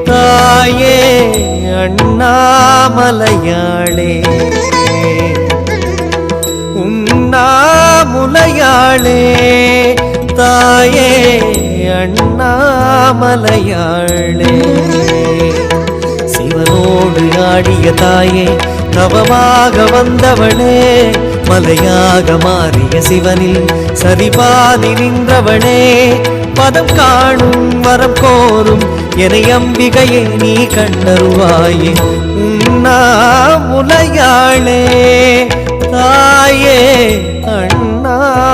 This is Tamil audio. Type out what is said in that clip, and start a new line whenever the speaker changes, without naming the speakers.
தாயே அண்ணாமலையாளே உண்ணாமுலையாளே தாயே அண்ணாமலையாளே சிவனோடு ஆடிய தாயே தவமாக வந்தவனே மலையாக மாறிய சிவனில் சரிபாதி நின்றவனே பதம் காணும் வரம் கோரும் என அம்பிகையே நீ கண்டருவாயே உண்ணாமுலையாளே தாயே அண்ணாமலையாளே